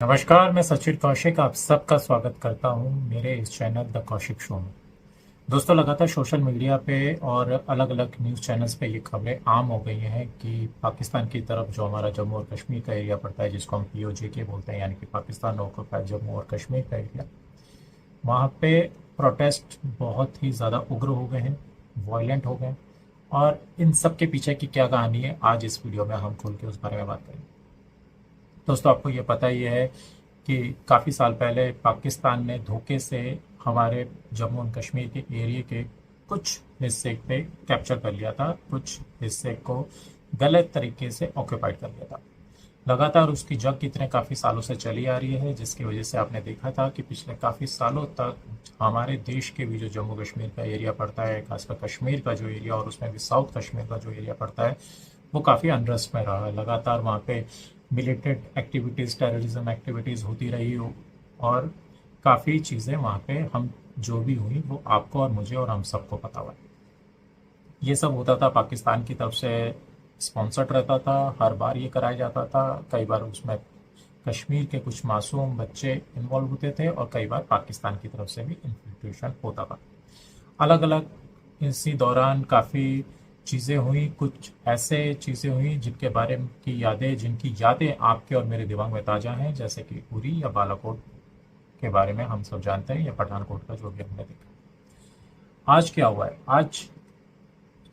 नमस्कार, मैं सचिन कौशिक आप सबका स्वागत करता हूं मेरे इस चैनल द कौशिक शो में। दोस्तों, लगातार सोशल मीडिया पे और अलग अलग न्यूज़ चैनल्स पे ये खबरें आम हो गई हैं कि पाकिस्तान की तरफ जो हमारा जम्मू और कश्मीर का एरिया पड़ता है, जिसको हम पीओजे बोलते हैं, यानी कि पाकिस्तान ऑक्युपाइड जम्मू और कश्मीर का एरिया, वहाँ पे प्रोटेस्ट बहुत ही ज़्यादा उग्र हो गए हैं, वायलेंट हो गए हैं। और इन सब के पीछे की क्या कहानी है, आज इस वीडियो में हम खुल के उस बारे में बात करेंगे। दोस्तों, आपको ये पता ही है कि काफ़ी साल पहले पाकिस्तान ने धोखे से हमारे जम्मू एंड कश्मीर के एरिया के कुछ हिस्से पे कैप्चर कर लिया था, कुछ हिस्से को गलत तरीके से ऑक्यूपाइड कर लिया था। लगातार उसकी जंग कितने काफ़ी सालों से चली आ रही है, जिसकी वजह से आपने देखा था कि पिछले काफ़ी सालों तक हमारे देश के भी जो जम्मू कश्मीर का एरिया पड़ता है, खासकर कश्मीर का जो एरिया और उसमें भी साउथ कश्मीर का जो एरिया पड़ता है, वो काफ़ी अनरेस्ट में रहा है। लगातार वहाँ पे मिलिटेंट एक्टिविटीज़, टेररिज्म एक्टिविटीज़ होती रही हो, और काफ़ी चीज़ें वहाँ पे हम जो भी हुई वो आपको और मुझे और हम सबको पता हुआ है। ये सब होता था, पाकिस्तान की तरफ से स्पॉन्सर्ड रहता था, हर बार ये कराया जाता था। कई बार उसमें कश्मीर के कुछ मासूम बच्चे इन्वॉल्व होते थे और कई बार पाकिस्तान की तरफ से भी इन्फिल्ट्रेशन होता था। अलग अलग इसी दौरान काफ़ी चीज़ें हुई, कुछ ऐसे चीज़ें हुई जिनके बारे में की यादें जिनकी यादें आपके और मेरे दिमाग में ताज़ा हैं, जैसे कि उरी या बालाकोट के बारे में हम सब जानते हैं, या पठानकोट का जो भी हमने देखा। आज क्या हुआ है? आज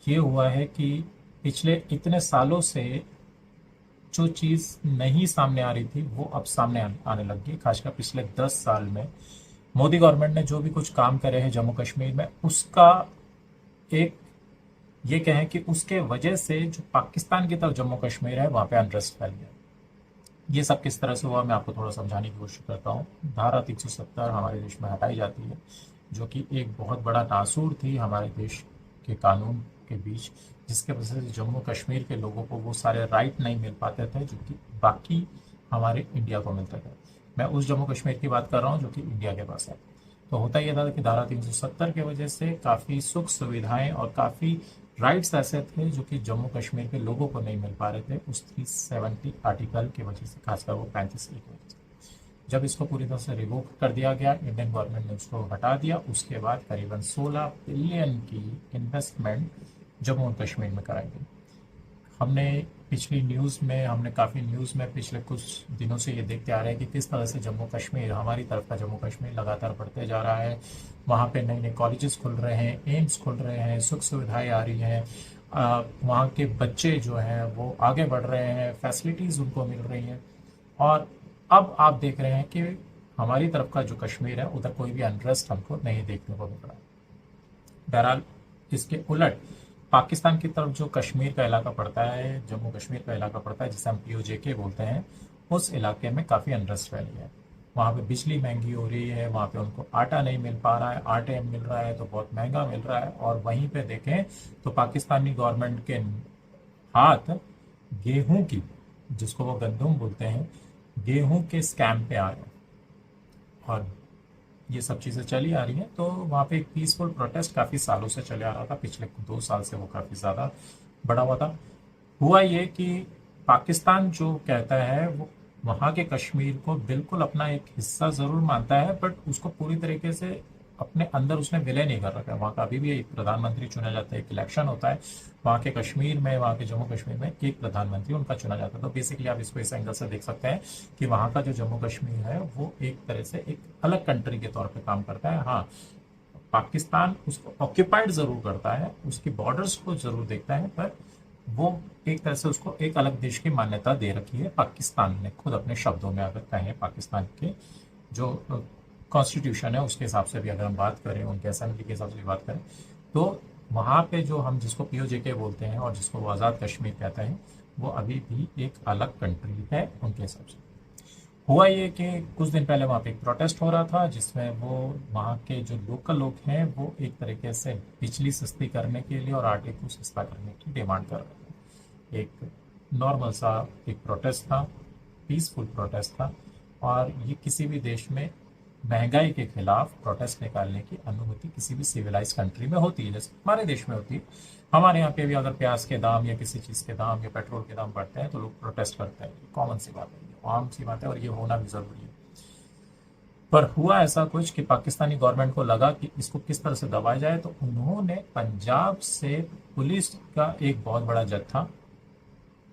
ये हुआ है कि पिछले इतने सालों से जो चीज़ नहीं सामने आ रही थी वो अब सामने आने लग गई। खासकर पिछले 10 साल में मोदी गवर्नमेंट ने जो भी कुछ काम करे हैं जम्मू कश्मीर में, उसका एक ये कहें कि उसके वजह से जो पाकिस्तान की तरफ जम्मू कश्मीर है वहाँ पे अनरेस्ट फैल गया। ये सब किस तरह से हुआ, मैं आपको थोड़ा समझाने की कोशिश करता हूँ। धारा 370 हमारे देश में हटाई जाती है, जो कि एक बहुत बड़ा नासूर थी हमारे देश के कानून के बीच, जिसके वजह से जम्मू कश्मीर के लोगों को वो सारे राइट नहीं मिल पाते थे जो कि बाकी हमारे इंडिया को मिलते थे। मैं उस जम्मू कश्मीर की बात कर रहा हूँ जो कि इंडिया के पास है। तो होता यह था कि धारा 370 की वजह से काफ़ी सुख सुविधाएं और काफ़ी राइट्स ऐसे थे जो कि जम्मू कश्मीर के लोगों को नहीं मिल पा रहे थे उस 370 आर्टिकल की वजह से, खासकर वो 35 की वजह से। जब इसको पूरी तरह से रिवोक कर दिया गया, इंडियन गवर्नमेंट ने उसको हटा दिया, उसके बाद करीबन 16 बिलियन की इन्वेस्टमेंट जम्मू और कश्मीर में कराई गई। हमने पिछली न्यूज़ में, हमने काफ़ी न्यूज़ में पिछले कुछ दिनों से ये देखते आ रहे हैं कि किस तरह से जम्मू कश्मीर, हमारी तरफ का जम्मू कश्मीर लगातार बढ़ते जा रहा है। वहाँ पे नए नए कॉलेजेस खुल रहे हैं, एम्स खुल रहे हैं, सुख सुविधाएं आ रही हैं। वहाँ के बच्चे जो हैं वो आगे बढ़ रहे हैं, फैसिलिटीज़ उनको मिल रही हैं। और अब आप देख रहे हैं कि हमारी तरफ का जो कश्मीर है उधर कोई भी अनरेस्ट हमको नहीं देखने को मिल रहा है। बहरहाल, इसके उलट पाकिस्तान की तरफ जो कश्मीर का इलाका पड़ता है, जम्मू कश्मीर का इलाका पड़ता है, जिसे हम पीओजे बोलते हैं, उस इलाके में काफ़ी अनरेस्ट फैली है। वहाँ पे बिजली महंगी हो रही है, वहाँ पे उनको आटा नहीं मिल पा रहा है, आटे मिल रहा है तो बहुत महंगा मिल रहा है। और वहीं पे देखें तो पाकिस्तानी गवर्नमेंट के हाथ गेहूं की, जिसको वो गंदुम बोलते हैं, गेहूं के स्कैम पे आ रहे हैं। और ये सब चीज़ें चली आ रही हैं। तो वहाँ पे एक पीसफुल प्रोटेस्ट काफ़ी सालों से चले आ रहा था, पिछले 2 साल से वो काफ़ी ज़्यादा बड़ा हुआ था। हुआ ये कि पाकिस्तान जो कहता है वो वहाँ के कश्मीर को बिल्कुल अपना एक हिस्सा ज़रूर मानता है, बट उसको पूरी तरीके से अपने अंदर उसने विलय नहीं कर रखा है। वहाँ का अभी भी एक प्रधानमंत्री चुना जाता है, एक इलेक्शन होता है वहाँ के कश्मीर में, वहाँ के जम्मू कश्मीर में एक प्रधानमंत्री उनका चुना जाता है। तो बेसिकली आप इसको इस एंगल से देख सकते हैं कि वहाँ का जो जम्मू कश्मीर है वो एक तरह से एक अलग कंट्री के तौर पे काम करता है। हाँ, पाकिस्तान उसको ऑक्यूपाइड ज़रूर करता है, उसकी बॉर्डर्स को ज़रूर देखता है, पर वो एक तरह से उसको एक अलग देश की मान्यता दे रखी है पाकिस्तान ने, खुद अपने शब्दों में अगर कहें। पाकिस्तान के जो कॉन्स्टिट्यूशन है उसके हिसाब से भी अगर हम बात करें, उनके असेंबली के हिसाब से भी बात करें, तो वहाँ पे जो हम जिसको पीओजे बोलते हैं और जिसको वो आज़ाद कश्मीर कहते हैं, वो अभी भी एक अलग कंट्री है उनके हिसाब से। हुआ ये कि कुछ दिन पहले वहाँ पे एक प्रोटेस्ट हो रहा था, जिसमें वो वहाँ के जो लोकल लोग हैं वो एक तरीके से बिजली सस्ती करने के लिए और आटे को सस्ता करने की डिमांड कर रहे थे। एक नॉर्मल सा एक प्रोटेस्ट था, पीसफुल प्रोटेस्ट था। और ये किसी भी देश में महंगाई के खिलाफ प्रोटेस्ट निकालने की अनुमति किसी भी सिविलाइज कंट्री में होती है, जैसे हमारे देश में होती है। हमारे यहाँ पे भी अगर प्याज के दाम या किसी चीज़ के दाम या पेट्रोल के दाम बढ़ते हैं तो लोग प्रोटेस्ट करते हैं, कॉमन सी बात है। आम सी बात है और ये होना भी ज़रूरी है। पर हुआ ऐसा कुछ कि पाकिस्तानी गवर्नमेंट को लगा कि इसको किस तरह से दबाया जाए, तो उन्होंने पंजाब से पुलिस का एक बहुत बड़ा जत्था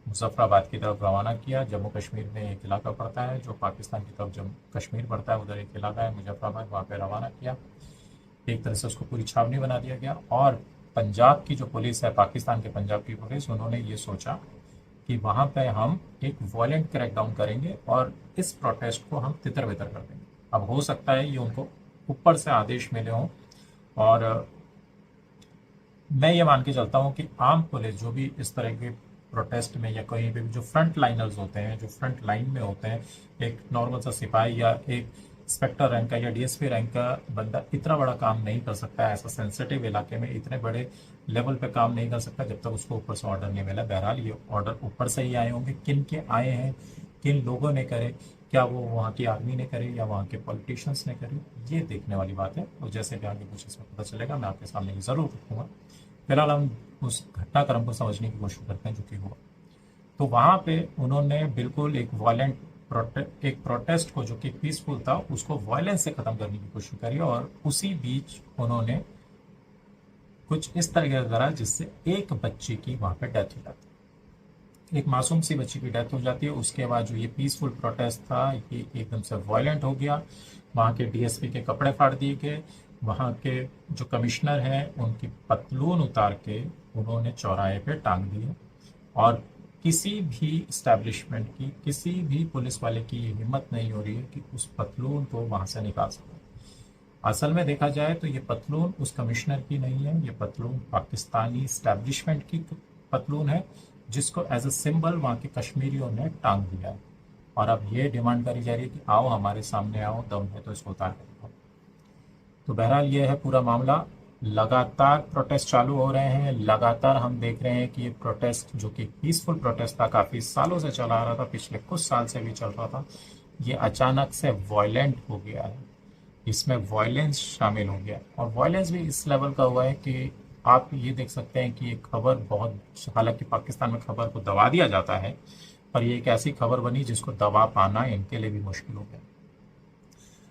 मुजफ्फराबाद की तरफ रवाना किया। जम्मू कश्मीर में एक इलाका पड़ता है जो पाकिस्तान की तरफ जम्मू कश्मीर पड़ता है, उधर एक इलाका है मुजफ्फराबाद, वहाँ पे रवाना किया। एक तरह से उसको पूरी छावनी बना दिया गया। और पंजाब की जो पुलिस है, पाकिस्तान के पंजाब की पुलिस, उन्होंने ये सोचा कि वहाँ पे हम एक वायलेंट क्रैकडाउन करेंगे और इस प्रोटेस्ट को हम तितर बितर कर देंगे। अब हो सकता है ये उनको ऊपर से आदेश मिले हों, और मैं ये मान के चलता हूँ कि आम पुलिस जो भी इस तरह के प्रोटेस्ट में या कहीं पे भी जो फ्रंट लाइनर्स होते हैं, जो फ्रंट लाइन में होते हैं, एक नॉर्मल सा सिपाही या एक इंस्पेक्टर रैंक का या डीएसपी रैंक का बंदा इतना बड़ा काम नहीं कर सकता है। ऐसा सेंसिटिव इलाके में इतने बड़े लेवल पे काम नहीं कर सकता जब तक उसको ऊपर से ऑर्डर नहीं मिला। बहरहाल ये ऑर्डर ऊपर से ही आए होंगे। किन के आए हैं, किन लोगों ने करे, क्या वो वहाँ की आर्मी ने करे या वहाँ के पॉलिटिशियंस ने करे, ये देखने वाली बात है। और जैसे कि आगे कुछ इसमें पता चलेगा मैं आपके सामने ये ज़रूर रखूँगा। फिलहाल हम उस घटनाक्रम को समझने की कोशिश करते हैं जो कि हुआ। तो वहाँ पे उन्होंने बिल्कुल एक वायलेंट एक प्रोटेस्ट को जो कि पीसफुल था उसको वायलेंस से ख़त्म करने की कोशिश करी, और उसी बीच उन्होंने कुछ इस तरह का करा जिससे एक बच्चे की वहाँ पे डेथ हो जाती है। एक मासूम सी बच्ची की डेथ हो जाती है। उसके बाद जो ये पीसफुल प्रोटेस्ट था ये एकदम से वायलेंट हो गया। वहाँ के डीएसपी के कपड़े फाड़ दिए गए। वहाँ के जो कमिश्नर हैं उनकी पतलून उतार के उन्होंने चौराहे पे टांग दिए, और किसी भी इस्टेब्लिशमेंट की, किसी भी पुलिस वाले की ये हिम्मत नहीं हो रही है कि उस पतलून को वहाँ से निकाल सके। असल में देखा जाए तो ये पतलून उस कमिश्नर की नहीं है, ये पतलून पाकिस्तानी इस्टेब्लिशमेंट की पतलून है, जिसको एज अ सिंबल वहाँ के कश्मीरियों ने टांग दिया है। और अब ये डिमांड करी जा रही है कि आओ हमारे सामने आओ, दम है तो इसको उतार कर दिखाओ। तो बहरहाल ये है पूरा मामला। लगातार प्रोटेस्ट चालू हो रहे हैं। लगातार हम देख रहे हैं कि ये प्रोटेस्ट जो कि पीसफुल प्रोटेस्ट था, काफ़ी सालों से चला आ रहा था, पिछले कुछ साल से भी चल रहा था, ये अचानक से वायलेंट हो गया है। इसमें वायलेंस शामिल हो गया, और वायलेंस भी इस लेवल का हुआ है कि आप ये देख सकते हैं कि ये खबर बहुत, हालांकि पाकिस्तान में खबर को दबा दिया जाता है, पर ये एक ऐसी खबर बनी जिसको दबा पाना इनके लिए भी मुश्किल हो गया।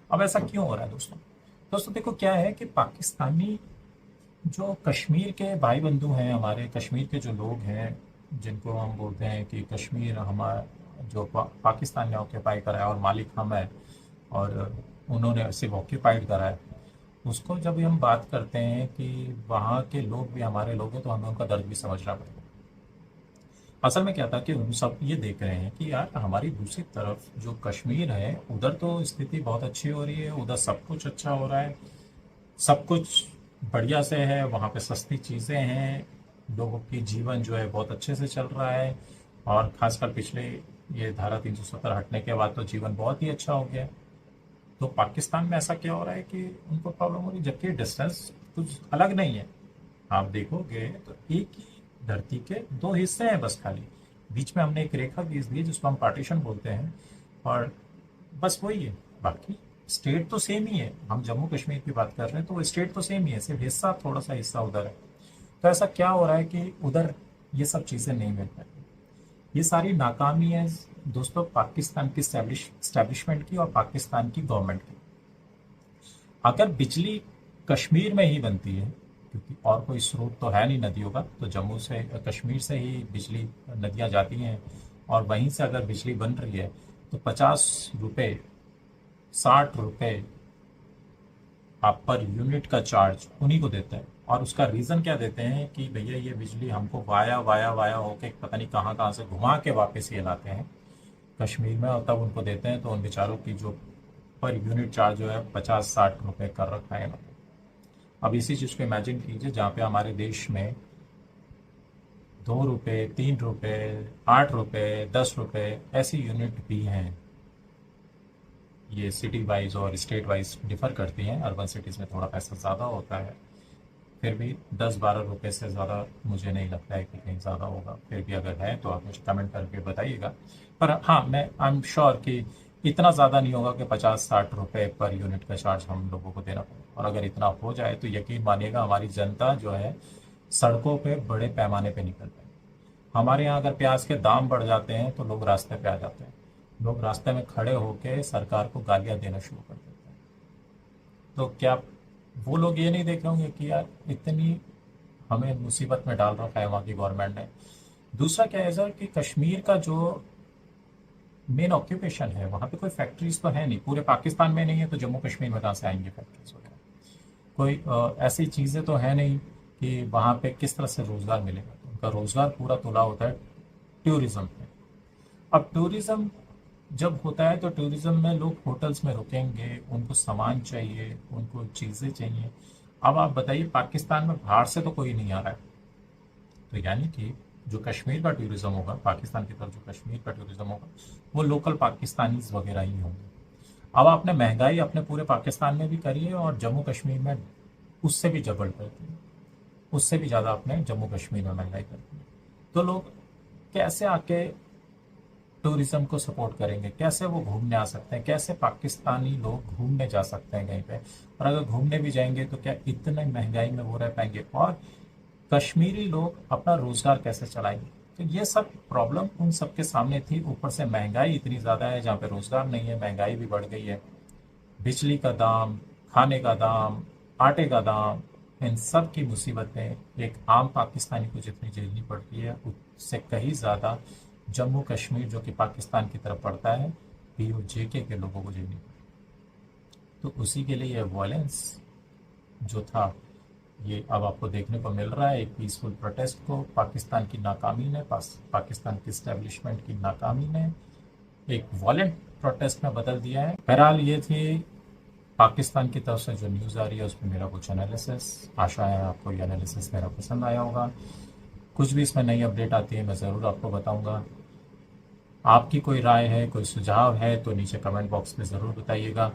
अब ऐसा क्यों हो रहा है दोस्तों? दोस्तों देखो क्या है कि पाकिस्तानी जो कश्मीर के भाई बंधु हैं, हमारे कश्मीर के जो लोग हैं, जिनको हम बोलते हैं कि कश्मीर हमारा जो पाकिस्तान ने ऑक्यूपाई करा है और मालिक हम है, और उन्होंने सिर्फ ऑक्यूपाइड करा है, उसको जब हम बात करते हैं कि वहाँ के लोग भी हमारे लोग हैं, तो हमें उनका दर्द भी समझना पड़ेगा। असल में क्या था कि उन सब ये देख रहे हैं कि यार हमारी दूसरी तरफ जो कश्मीर है उधर तो स्थिति बहुत अच्छी हो रही है, उधर सब कुछ अच्छा हो रहा है, सब कुछ बढ़िया से है, वहाँ पे सस्ती चीज़ें हैं, लोगों की जीवन जो है बहुत अच्छे से चल रहा है, और खासकर पिछले ये धारा 370 हटने के बाद तो जीवन बहुत ही अच्छा हो गया है। तो पाकिस्तान में ऐसा क्या हो रहा है कि उनको प्रॉब्लम हो रही है, जबकि डिस्टेंस कुछ अलग नहीं है। आप देखोगे तो एक ही धरती के दो हिस्से हैं बस, खाली बीच में हमने एक रेखा खींच दी जिसको हम पार्टीशन बोलते हैं, और बस वही है। बाकी स्टेट तो सेम ही है। हम जम्मू कश्मीर की बात कर रहे हैं तो वो स्टेट तो सेम ही है, सिर्फ हिस्सा, थोड़ा सा हिस्सा उधर है। तो ऐसा क्या हो रहा है कि उधर ये सब चीज़ें नहीं मिल पाई? ये सारी नाकामी है दोस्तों पाकिस्तान की स्टैब्लिशमेंट की और पाकिस्तान की गवर्नमेंट की। अगर बिजली कश्मीर में ही बनती है, क्योंकि और कोई स्रोत तो है नहीं नदियों का, तो जम्मू से, कश्मीर से ही बिजली नदियाँ जाती हैं, और वहीं से अगर बिजली बन रही है तो 50 रुपये, 60 रुपये आप पर यूनिट का चार्ज उन्हीं को देते हैं। और उसका रीज़न क्या देते हैं कि भैया ये बिजली हमको वाया वाया वाया होके पता नहीं कहाँ कहाँ से घुमा के वापस ये लाते हैं कश्मीर में, और तब उनको देते हैं। तो उन बेचारों की जो पर यूनिट चार्ज जो है 50-60 रुपये कर रखा है इन्होंने। अब इसी चीज़ को इमेजिन कीजिए जहाँ पे हमारे देश में 2 रुपये, 3 रुपये, 8 रुपये, 10 रुपये ऐसी यूनिट भी हैं। ये सिटी वाइज और स्टेट वाइज डिफ़र करती हैं। अर्बन सिटीज़ में थोड़ा पैसा ज़्यादा होता है, फिर भी 10-12 रुपये से ज़्यादा मुझे नहीं लगता है कि कहीं ज़्यादा होगा। फिर भी अगर है तो आप मुझे कमेंट करके बताइएगा। पर हाँ, मैं आई एम श्योर कि इतना ज़्यादा नहीं होगा कि 50-60 रुपये पर यूनिट का चार्ज हम लोगों को देना पड़े। और अगर इतना हो जाए तो यकीन मानिएगा हमारी जनता जो है सड़कों पे बड़े पैमाने पे निकल पाए। हमारे यहाँ अगर प्याज के दाम बढ़ जाते हैं तो लोग रास्ते पे आ जाते हैं। लोग रास्ते में खड़े होकर सरकार को गालियां देना शुरू कर देते हैं। तो क्या वो लोग ये नहीं देख रहे होंगे कि यार इतनी हमें मुसीबत में डाल रखा है वहाँ की गवर्नमेंट ने। दूसरा क्या है सर कि कश्मीर का जो मेन ऑक्यूपेशन है वहाँ पे कोई फैक्ट्रीज तो है नहीं, पूरे पाकिस्तान में नहीं है, तो जम्मू कश्मीर में कहाँ से आएंगी फैक्ट्रीज वगैरह। कोई ऐसी चीज़ें तो है नहीं कि वहाँ पे किस तरह से रोज़गार मिलेगा। तो उनका रोज़गार पूरा तुला होता है टूरिज़्म पे। अब टूरिज़्म जब होता है तो टूरिज़्म में लोग होटल्स में रुकेंगे, उनको सामान चाहिए, उनको चीज़ें चाहिए। अब आप बताइए पाकिस्तान में बाहर से तो कोई नहीं आ रहा है, तो यानी कि जो कश्मीर का टूरिज़्म होगा, पाकिस्तान की तरफ जो कश्मीर का टूरिज़्म होगा, वो लोकल पाकिस्तानीज वगैरह ही होंगे। अब आपने महंगाई अपने पूरे पाकिस्तान में भी करी है और जम्मू कश्मीर में उससे भी जबड़ कर दी है। उससे भी ज़्यादा आपने जम्मू कश्मीर में महंगाई कर दी है। तो लोग कैसे आके टूरिज्म को सपोर्ट करेंगे, कैसे वो घूमने आ सकते हैं, कैसे पाकिस्तानी लोग घूमने जा सकते हैं कहीं पे। और अगर घूमने भी जाएंगे तो क्या इतने महंगाई में वो रह पाएंगे, और कश्मीरी लोग अपना रोजगार कैसे चलाएंगे। तो ये सब प्रॉब्लम उन सबके सामने थी। ऊपर से महंगाई इतनी ज़्यादा है, जहाँ पे रोजगार नहीं है महंगाई भी बढ़ गई है। बिजली का दाम, खाने का दाम, आटे का दाम, इन सब की मुसीबतें एक आम पाकिस्तानी को जितनी झेलनी पड़ती है उससे कहीं ज़्यादा जम्मू कश्मीर जो कि पाकिस्तान की तरफ पड़ता है POJK के लोगों को झेलनी पड़ती। तो उसी के लिए ये वायलेंस जो था ये अब आपको देखने को मिल रहा है। एक पीसफुल प्रोटेस्ट को पाकिस्तान की नाकामी ने, पाकिस्तान की इस्टेब्लिशमेंट की नाकामी ने एक वॉलेंट प्रोटेस्ट में बदल दिया है। बहरहाल ये थी पाकिस्तान की तरफ से जो न्यूज़ आ रही है, उसमें मेरा कुछ एनालिसिस। आशा है आपको ये एनालिसिस मेरा पसंद आया होगा। कुछ भी इसमें नई अपडेट आती है मैं ज़रूर आपको बताऊंगा। आपकी कोई राय है, कोई सुझाव है तो नीचे कमेंट बॉक्स में ज़रूर बताइएगा।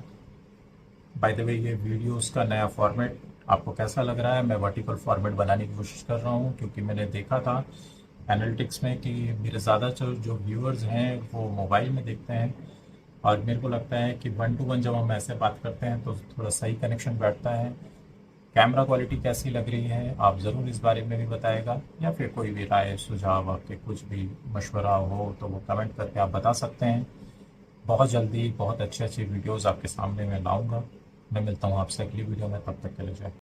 बाय द वे, ये वीडियोस का नया फॉर्मेट आपको कैसा लग रहा है? मैं वर्टिकल फॉर्मेट बनाने की कोशिश कर रहा हूँ, क्योंकि मैंने देखा था एनालिटिक्स में कि मेरे ज़्यादातर जो व्यूअर्स हैं वो मोबाइल में देखते हैं, और मेरे को लगता है कि 1 to 1 जब हम ऐसे बात करते हैं तो थोड़ा सही कनेक्शन बैठता है। कैमरा क्वालिटी कैसी लग रही है आप ज़रूर इस बारे में भी बताएगा, या फिर कोई भी राय सुझाव आपके कुछ भी मशवरा हो तो वो कमेंट करके आप बता सकते हैं। बहुत जल्दी बहुत अच्छे अच्छे वीडियोज़ आपके सामने मैं लाऊंगा। मैं मिलता हूँ आपसे अगली वीडियो में, तब तक के लिए जय।